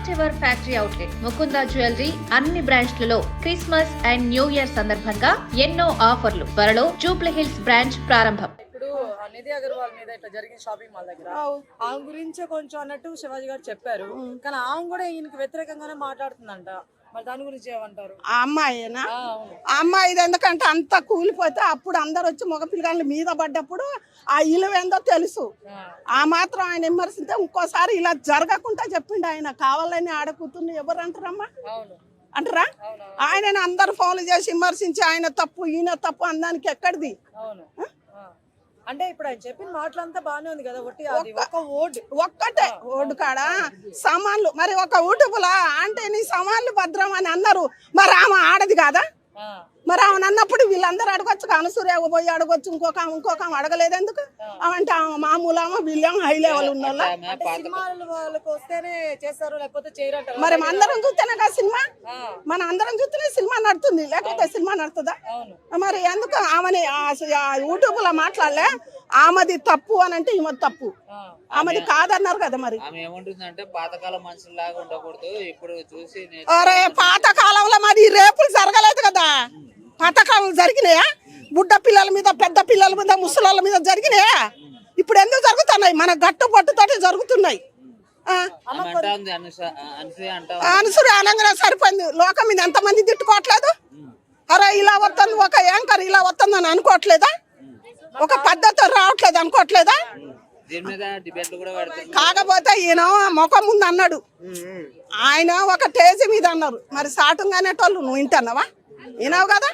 First ever factory outlet Mukunda jewellery అన్ని బ్రాంచ్లలో Christmas and new year సందర్భంగా ఎన్నో ఆఫర్లు. త్వరలో జూబ్లీ హిల్స్ బ్రాంచ్ ప్రారంభం. ఇప్పుడు నిధి అగర్వాల్ మీద ఇట్లా జరిగిన షాపింగ్ మాల్ దగ్గర ఆమె గురించే కొంచెం అన్నట్టు శివాజీ గారు చెప్పారు. కానీ ఆమె కూడా ఈయనకి వ్యతిరేకంగానే మాట్లాడుతుందంట. మరి దాని గురించి ఏమంటారు? ఆ అమ్మాయినా ఆ అమ్మాయి ఎందుకంటే అంత కూలిపోతే అప్పుడు అందరు వచ్చి మగ పిల్లగాళ్ళ మీద పడ్డప్పుడు ఆ ఇలువేందో తెలుసు. ఆ మాత్రం ఆయన విమర్శిస్తే ఇంకోసారి ఇలా జరగకుండా చెప్పిండు. ఆయన కావాలని ఆడకూతుర్ని ఎవరు అంటారమ్మా అంటారా? ఆయన అందరు ఫోన్లు చేసి విమర్శించి ఆయన తప్పు ఈయన తప్పు అందానికి ఎక్కడిది? అంటే ఇప్పుడు ఆయన చెప్పిన మాటలంతా బాగానే ఉంది కదా. ఒక్కటే ఓటు కాడ సామాన్లు మరి ఒక ఊటుపులా అంటే నీ సామాన్లు భద్రం అని అన్నారు. మరి ఆమె ఆడది కాదా? మరి ఆమె అన్నప్పుడు వీళ్ళందరూ అడగొచ్చు. అనసూయ పోయి అడగొచ్చు. ఇంకొక ఆమె అడగలేదు ఎందుకు? అంటే ఆమె మామూలు ఆమె వీళ్ళేమో హై లెవెల్ ఉన్న మరి అందరం చూస్తేనే కదా సినిమా. మన అందరం చూస్తేనే సినిమా నడుతుంది, లేకపోతే సినిమా నడుతుందా? మరి ఎందుకు ఆమెని యూట్యూబ్ లో మాట్లాడలే? ఆమెది తప్పు అని అంటే ఈమెది తప్పు, ఆమెది కాదన్నారు కదా. మరి పాతకాలం మనుషుల్లాగా ఉండకూడదు. ఇప్పుడు చూసి అరే పాతకాలంలో మరి రేపులు జరగలేదు కదా. పాతకాలం జరిగినాయా? బుడ్డ పిల్లల మీద, పెద్ద పిల్లల మీద, ముసలాళ్ళ మీద జరిగినాయా? ఇప్పుడు ఎందుకు జరుగుతున్నాయి? మన గట్టు పట్టుతోటి జరుగుతున్నాయి. అనసూయ అనగానే సరిపోయింది. లోకం మీద ఎంతమంది తిట్టుకోవట్లేదు? అరే ఇలా వస్తుంది, ఒక యాంకర్ ఇలా వస్తుందని అనుకోవట్లేదా? ఒక పద్ధతి రావట్లేదు అనుకోవట్లేదా? కాకపోతే ఈయన ముఖం ముందు అన్నాడు, ఆయన ఒక తేజీ మీద అన్నారు. మరి సాటుగానే టోళ్ళు నువ్వు వింటున్నావా? వినావు కదా.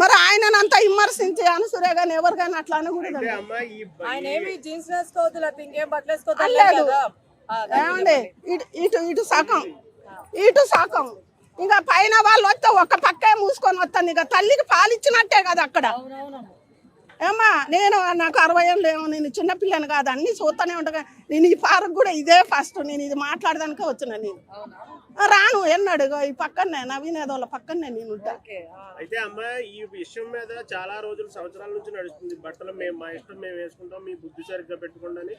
మరి ఆయన అంతా విమర్శించి అనసూయ గాని ఎవరు కానీ అట్లా అనకూడదు. ఏమండి ఇటు సగం ఇటు సగం ఇంకా పైన వాళ్ళు వస్తే ఒక పక్కే మూసుకొని వస్తాను. ఇక తల్లికి పాలిచ్చినట్టే కదా అక్కడ. ఏమ్మా నాకు 60 ఏళ్ళు ఏమో, నేను చిన్నపిల్లని కాదు, అన్ని చూస్తూనే ఉంటా. నేను ఈ పార్క్ కూడా ఇదే ఫస్ట్, నేను ఇది మాట్లాడదానికే వచ్చినా. నేను రాను ఎన్నాడు ఈ పక్కనే నవీన్ ఏదో పక్కనే నేను ఉంటా. అయితే అమ్మ ఈ విషయం మీద చాలా రోజులు సంవత్సరాల నుంచి నడుస్తుంది. బట్టలు మా ఇష్టం మేము వేసుకుంటాం, మీ బుద్ధి సరిగ్గా పెట్టుకోండి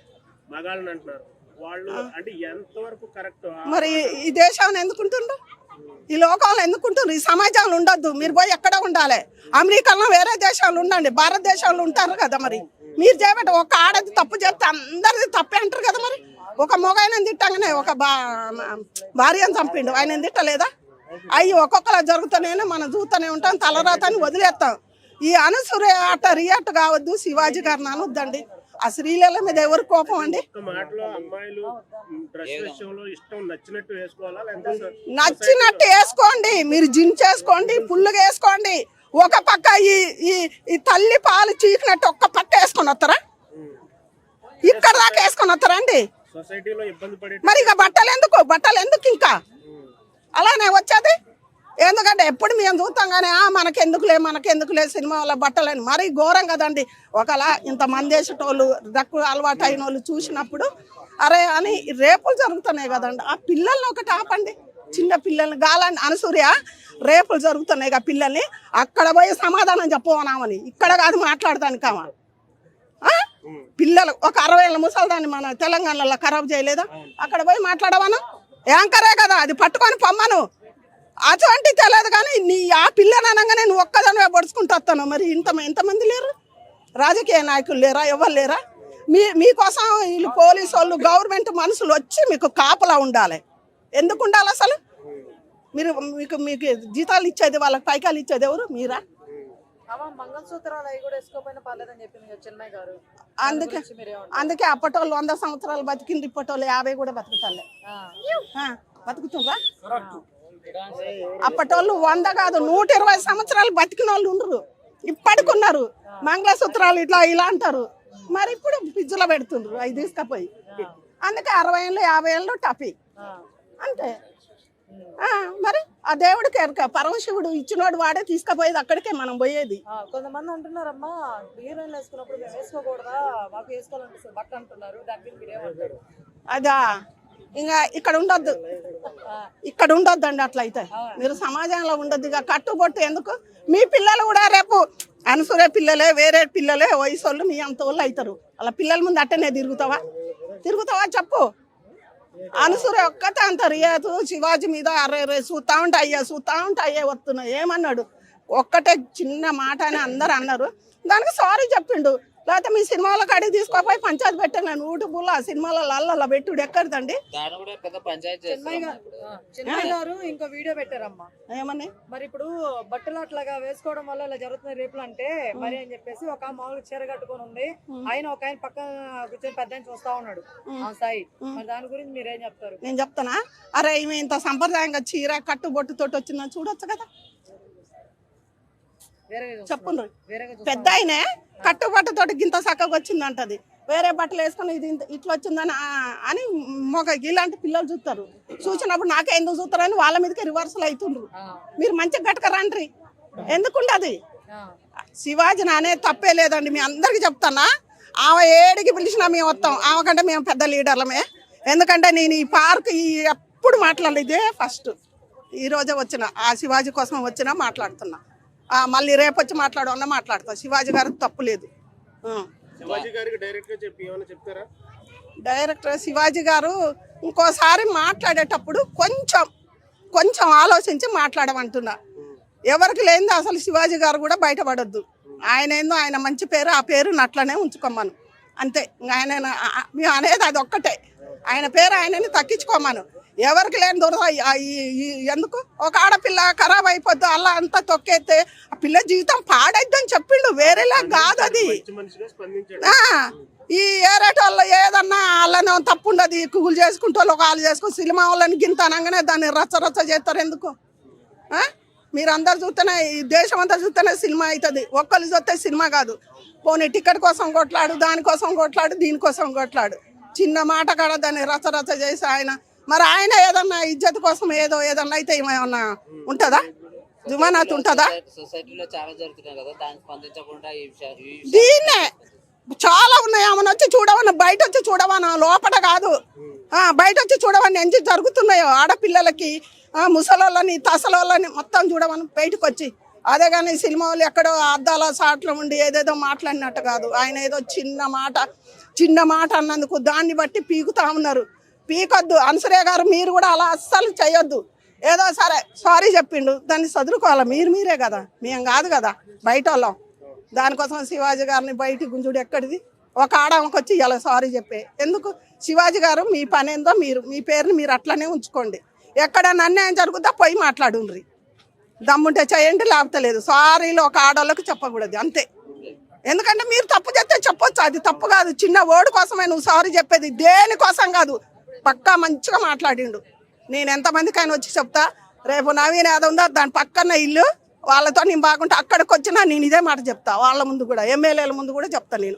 మగాళ్ళని అంటున్నారు వాళ్ళు. అంటే ఎంతవరకు కరెక్ట్? మరి ఈ దేశం ఎందుకుంటుండ్రు? ఈ లోకంలో ఎందుకుంటున్నారు? ఈ సమాజంలో ఉండొద్దు. మీరు పోయి ఎక్కడ ఉండాలి? అమెరికాలో వేరే దేశాలు ఉండండి, భారతదేశంలో ఉంటారు కదా. మరి మీరు చేయబట్టి ఒక ఆడది తప్పు చేస్తే అందరిది తప్పే అంటారు కదా. మరి ఒక మొగైన తిట్టగానే ఒక భార్యను చంపిండు, ఆయన తిట్టలేదా? అవి ఒక్కొక్కలా జరుగుతూనే మనం చూస్తూనే ఉంటాం, తలరాతని వదిలేస్తాం. ఈ అనసూయ అట్ట రియాక్ట్ కావద్దు, శివాజీ గారిని అనొద్దండి. ఆ శ్రీలీల మీద ఎవరు కోపం అండి? నచ్చినట్టు వేసుకోండి, మీరు జిన్ చేసుకోండి, పుల్లుగా వేసుకోండి. ఒక పక్క ఈ తల్లి పాలు చీకినట్టు ఒక్క పక్క వేసుకొని వస్తారా? ఇక్కడ దాకా వేసుకొని వస్తారా అండి? మరి ఇక బట్టలు ఎందుకు ఇంకా అలానే వచ్చేది? ఎందుకంటే ఎప్పుడు మేము చూస్తాం కానీ మనకెందుకులే సినిమా వాళ్ళ బట్టలని. మరి ఘోరం కదండి. ఒకలా ఇంతమంది వేసేటోళ్ళు దక్కు అలవాటు అయిన వాళ్ళు చూసినప్పుడు అరే అని రేపులు జరుగుతున్నాయి కదండి. ఆ పిల్లల్ని ఒకటి ఆపండి, చిన్న పిల్లల్ని గాలని. అనసూయ రేపులు జరుగుతున్నాయి కదా పిల్లల్ని, అక్కడ పోయి సమాధానం చెప్పవనామని. ఇక్కడ కాదు మాట్లాడతాను కామా. పిల్లలు ఒక 60 ఏళ్ళ ముసలిదాన్ని మన తెలంగాణలో ఖరాబ్ చేయలేదా? అక్కడ పోయి మాట్లాడవాను. యాంకరే కదా, అది పట్టుకొని పొమ్మను. అటువంటి తెలియదు కానీ ఆ పిల్లని అనగానే నువ్వు ఒక్కదానివే పడుచుకుంటూ వస్తాను. మరి ఎంతమంది లేరు? రాజకీయ నాయకులు లేరా? ఎవరు లేరా? మీకోసం వీళ్ళు పోలీసు వాళ్ళు, గవర్నమెంట్ మనుషులు వచ్చి మీకు కాపలా ఉండాలి. ఎందుకు ఉండాలి అసలు? మీకు జీతాలు ఇచ్చేది, వాళ్ళకి పైకాలు ఇచ్చేది ఎవరు? మీరా? అందుకే అప్పటోళ్ళు 100 సంవత్సరాలు బతికింది, ఇప్పటోళ్ళు 50 కూడా బతుకుతాలే. బతుకుతుండ్రా? అప్పటోళ్ళు 100 కాదు 120 సంవత్సరాలు బతికిన వాళ్ళు ఉండరు, ఇప్పటికున్నారు. మంగళసూత్రాలు ఇలా అంటారు. మరి ఇప్పుడు పిజ్జులో పెడుతుండ్రు అవి తీసుకపోయి. అందుకే 60 ఏళ్ళు 50 ఏళ్ళు టపి అంతే. మరి ఆ దేవుడికి ఎరక, పరమశివుడు ఇచ్చినోడు వాడే తీసుకుపోయేది, అక్కడికే మనం పోయేది. కొంతమంది అంటున్నారమ్మా హీరోయిన్లు వేసుకున్నప్పుడు మేము వేసుకోకూడదా, మాకు వేసుకోవాలనిపిస్తుంది బట్ట అంటున్నారు. దాని మీద మీరు ఏమంటారు? అదా ఇంకా ఇక్కడ ఉండొద్దు అండి. అట్లయితే మీరు సమాజంలో ఉండొద్దు. ఇక కట్టుబొట్టు ఎందుకు? మీ పిల్లలు కూడా రేపు అనసూయ పిల్లలే, వేరే పిల్లలే, వయసు వాళ్ళు మీ అంత వాళ్ళు అవుతారు. అలా పిల్లల ముందు అట్టనే తిరుగుతావా చెప్పు? అనసూయ ఒక్కతే అంత రియాదు శివాజీ మీద అరే చూస్తా ఉంటే అయ్యే వస్తున్నాయి ఏమన్నాడు ఒక్కటే చిన్న మాట అని అందరు అన్నారు దానికి సారీ చెప్పిండు లేకపోతే మీ సినిమాల కాడికి తీసుకోపోయి పంచాయతీ పెట్టాను యూట్యూబ్లో ఆ సినిమాలలో అల్ల పెట్టుడు ఎక్కడిదండి దాని కూడా పెద్ద పంచాయతీ చేస్తున్నాం. చెన్నై గారు ఇంకో వీడియో పెట్టారమ్మా ఏమని మరి ఇప్పుడు బట్టలు అట్లాగా వేసుకోవడం వల్ల ఇలా జరుగుతున్న రేపులు అంటే మరి అని చెప్పేసి ఒక మామూలు చీర కట్టుకొని ఉంది ఆయన పక్కన కూర్చొని పెద్ద చూస్తా ఉన్నాడు ఆ సాయి మరి దాని గురించి మీరేం చెప్తారు? నేను చెప్తానా అరే ఈమె ఇంత సంప్రదాయంగా చీర కట్టుబొట్టుతోటి వచ్చిందని చూడొచ్చు కదా చెప్పుండ్రు పెద్ద ఆయనే కట్టుబట్టతోటి గింత చక్కగా వచ్చిందంటది వేరే బట్టలు వేసుకొని ఇది ఇట్లా వచ్చిందని అని ఇలాంటి పిల్లలు చూస్తారు చూసినప్పుడు నాకే ఎందుకు చూస్తారని వాళ్ళ మీదకి రివర్సల్ అవుతుండ్రు మీరు మంచిగా గట్టకరండ్రి ఎందుకుండది శివాజీ నానే తప్పే లేదండి మీ అందరికి చెప్తానా ఆమె ఏడికి పిలిచినా మేము వస్తాం ఆమె కంటే మేము పెద్ద లీడర్లమే ఎందుకంటే నేను ఈ పార్క్ ఎప్పుడు మాట్లాడలేదు ఇదే ఫస్ట్ ఈ రోజే వచ్చిన ఆ శివాజీ కోసం వచ్చినా మాట్లాడుతున్నా మళ్ళీ రేపు వచ్చి మాట్లాడమన్నా మాట్లాడతాం శివాజీ గారికి తప్పు లేదు శివాజీ గారికి డైరెక్ట్ గా చెప్పి ఏమైనా చెప్తారా? డైరెక్టర్ శివాజీ గారు ఇంకోసారి మాట్లాడేటప్పుడు కొంచెం ఆలోచించి మాట్లాడమంటున్నా ఎవరికి లేనిది అసలు శివాజీ గారు కూడా బయటపడొద్దు ఆయన ఏందో ఆయన మంచి పేరు ఆ పేరు అట్లనే ఉంచుకోమను అంతే ఆయన మేము అనేది అది ఒక్కటే ఆయన పేరు ఆయనని తక్కించుకోమను ఎవరికి లేని దూరం ఎందుకు ఒక ఆడపిల్ల ఖరాబ్ అయిపోద్దు అలా అంతా తొక్కేస్తే ఆ పిల్ల జీవితం పాడైద్దని చెప్పిండు వేరేలా కాదు అది ఈ ఏరేటోళ్ళు ఏదన్నా వాళ్ళని తప్పు ఉండదు కూలు చేసుకుంటూ వాళ్ళు చేసుకుని సినిమా వాళ్ళని గింత అనగానే దాన్ని రచ్చ చేస్తారు ఎందుకు మీరు అందరు చూస్తేనే ఈ దేశం అంతా చూస్తేనే సినిమా అవుతుంది ఒక్కళ్ళు చూస్తే సినిమా కాదు పోనీ టికెట్ కోసం కొట్లాడు దానికోసం కొట్లాడు దీనికోసం కొట్లాడు చిన్న మాట కాడ దాన్ని రచ్చ చేసి ఆయన మరి ఆయన ఏదన్నా ఇజ్జత్ కోసం ఏదన్నా అయితే ఏమన్నా ఉంటుందా జుమానాత్ ఉంటుందా సొసైటీలో చాలా జరుగుతున్నాయి కదా దానికి స్పందించకుండా దీన్నే చాలా ఉన్నాయి ఆమెను వచ్చి చూడవన్నా బయట వచ్చి చూడవన్నా లోపల కాదు బయట వచ్చి చూడవన్నా ఎంచి జరుగుతున్నాయో ఆడపిల్లలకి ముసలోళ్ళని తసలోళ్ళని మొత్తం చూడమని బయటకు వచ్చి అదే కానీ సినిమా వాళ్ళు ఎక్కడో అద్దాల సాట్లు ఉండి ఏదేదో మాట్లాడినట్టు కాదు ఆయన ఏదో చిన్న మాట అన్నందుకు దాన్ని బట్టి పీకుతా ఉన్నారు పీకొద్దు అనసూయ గారు మీరు కూడా అలా అస్సలు చేయొద్దు ఏదో సరే సారీ చెప్పిండు దాన్ని చదువుకోవాలి మీరే కదా మేము కాదు కదా బయట వాళ్ళం దానికోసం శివాజీ గారిని బయట గుంజుడు ఎక్కడిది ఒక ఆడమకి వచ్చి ఇలా సారీ చెప్పే ఎందుకు శివాజీ గారు మీ పని ఏందో మీ పేరుని మీరు అట్లనే ఉంచుకోండి ఎక్కడన్నా అన్యాయం జరుగుద్దా పోయి మాట్లాడుండ్రి దమ్ముంటే చేయండి లేకపోతే లేదు సారీలో ఒక ఆడవాళ్ళకి చెప్పకూడదు అంతే ఎందుకంటే మీరు తప్పు చేస్తే చెప్పొచ్చు అది తప్పు కాదు చిన్న ఓడు కోసమే నువ్వు సారీ చెప్పేది దేనికోసం కాదు పక్కా మంచిగా మాట్లాడిండు నేను ఎంతమందికి ఆయన వచ్చి చెప్తా రేపు నవీన్ ఏదో ఉందో దాని పక్కన ఇల్లు వాళ్ళతో నేను బాగుంటే అక్కడికి వచ్చినా నేను ఇదే మాట చెప్తా వాళ్ళ ముందు కూడా ఎమ్మెల్యేల ముందు కూడా చెప్తా నేను